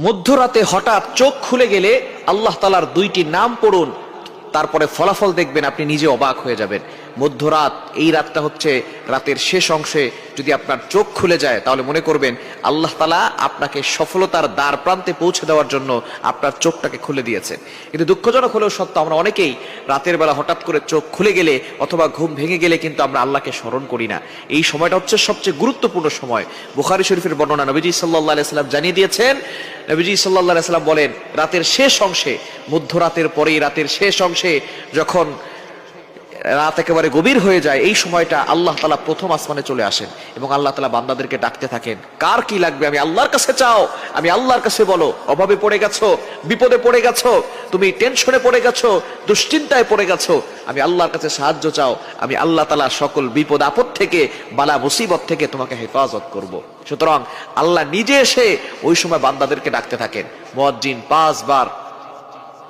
মধ্যরাতে হঠাৎ চোখ খুলে গেলে আল্লাহ তাআলার দুইটি নাম পড়ুন, তারপরে ফলাফল দেখবেন আপনি নিজে অবাক হয়ে যাবেন। মধ্যরাত, এই রাতটা হচ্ছে রাতের শেষ অংশে যদি আপনার চোখ খুলে যায় তাহলে মনে করবেন আল্লাহ তাআলা আপনাকে সফলতার দ্বার প্রান্তে পৌঁছে দেওয়ার জন্য আপনার চোখটাকে খুলে দিয়েছেন। কিন্তু দুঃখজনক হলেও সত্য, আমরা অনেকেই রাতের বেলা হঠাৎ করে চোখ খুলে গেলে অথবা ঘুম ভেঙে গেলে কিন্তু আমরা আল্লাহকে স্মরণ করি না। এই সময়টা হচ্ছে সবচেয়ে গুরুত্বপূর্ণ সময়। বুখারী শরীফের বর্ণনা, নবীজি সাল্লাল্লাহু আলাইহি সাল্লাম জানিয়ে দিয়েছেন, নবীজি সাল্লাল্লাহু আলাইহি সাল্লাম বলেন, রাতের শেষ অংশে, মধ্যরাতের পরেই রাতের শেষ অংশে যখন রাত একেবারে গভীর হয়ে যায়, এই সময়টা আল্লাহ তাআলা প্রথম আসমানে চলে আসেন এবং আল্লাহ তাআলা বান্দাদেরকে ডাকতে থাকেন, কার কি লাগবে আমি আল্লাহর কাছে চাও, আমি আল্লাহর কাছে বলো। অভাবে পড়ে গেছো, বিপদে পড়ে গেছো, তুমি টেনশনে পড়ে গেছো, দুশ্চিন্তায় পড়ে গেছো, আমি আল্লাহর কাছে সাহায্য চাও, আমি আল্লাহ তাআলা সকল বিপদ আপদ থেকে, বালা মুসিবত থেকে তোমাকে হেফাজত করব। সুতরাং আল্লাহ নিজে এসে ওই সময় বান্দাদেরকে ডাকতে থাকেন। মুয়াজ্জিন 5 বার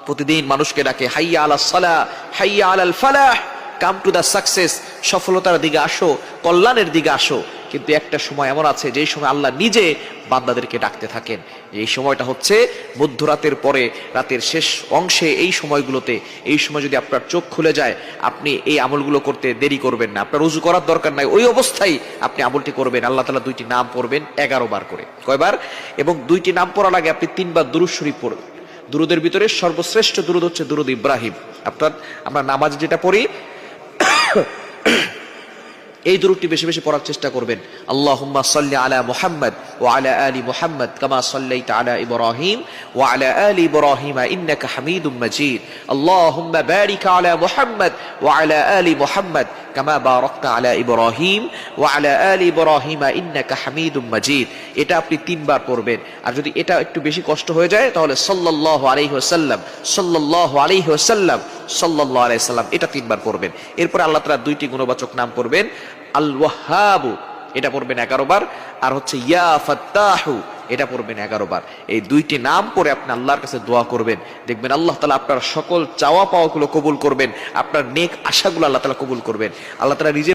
প্রতিদিন মানুষকে ডাকে, হাইয়া আলাস সালাহ, হাইয়া আলাল ফালাহ, কাম টু দ্য সাকসেস, সফলতার দিকে আসো, কল্যাণের দিকে আসো। কিন্তু একটা সময় এমন আছে যেই সময় আল্লাহ নিজে বান্দাদেরকে ডাকতে থাকেন। এই সময়টা হচ্ছে মধ্যরাতের পরে রাতের শেষ অংশে। এই সময়গুলোতে, এই সময় যদি আপনার চোখ খুলে যায়, আপনি এই আমলগুলো করতে দেরি করবেন না। আপনার ওযু করার দরকার নাই, ওই অবস্থায় আপনি আমলটি করবেন। আল্লাহ তাআলা দুইটি নাম পড়বেন 11 বার করে। কয়বার? এবং দুইটি নাম পড়ার আগে আপনি 3 বার দুরূদ শরীফ পড়বেন। দুরুদের ভিতরে সর্বশ্রেষ্ঠ দুরুদ হচ্ছে দুরুদ ইব্রাহিম। আমরা নামাজ যেটা পড়ি এই দুরূদটি বেশি বেশি পড়ার চেষ্টা করবেন। আল্লাহুম্মা সাল্লি আলা মুহাম্মদ ওয়া আলা আলি মুহাম্মদ কামা সাল্লাইতা আলা ইব্রাহিম ওয়া আলা আলি ইব্রাহিম ইন্নাকা হামিদুম মাজিদ। আল্লাহুম্মা বারিক আলা মুহাম্মদ ওয়া আলা আলি মুহাম্মদ কামা বারাকতা আলা ইব্রাহিম ওয়া আলা আলি ইব্রাহিম ইন্নাকা হামিদুম মাজিদ। এটা আপনি 3 বার পড়বেন। আর যদি এটা একটু বেশি কষ্ট হয়ে যায় তাহলে সাল্লাল্লাহু আলাইহি ওয়াসাল্লাম, সাল্লাল্লাহু আলাইহি ওয়াসাল্লাম, সাল্লাল্লাহু আলাইহি ওয়াসাল্লাম, এটা 3 বার পড়বেন। এরপর আল্লাহ তাআলা দুইটি গুণবাচক নাম পড়বেন। আল ওয়াহ্হাব, এটা পড়বেন 11 বার। আর হচ্ছে ইয়া ফাত্তাহু, এটা পড়বেন 11 বার। এই দুইটি নাম পড়ে আপনি আল্লাহর কাছে দোয়া করবেন, দেখবেন আল্লাহ তাআলা আপনার সকল চাওয়া পাওয়াগুলো কবুল করবেন, আপনার নেক আশাগুলো আল্লাহ তাআলা কবুল করবেন। আল্লাহ তাআলা নিজে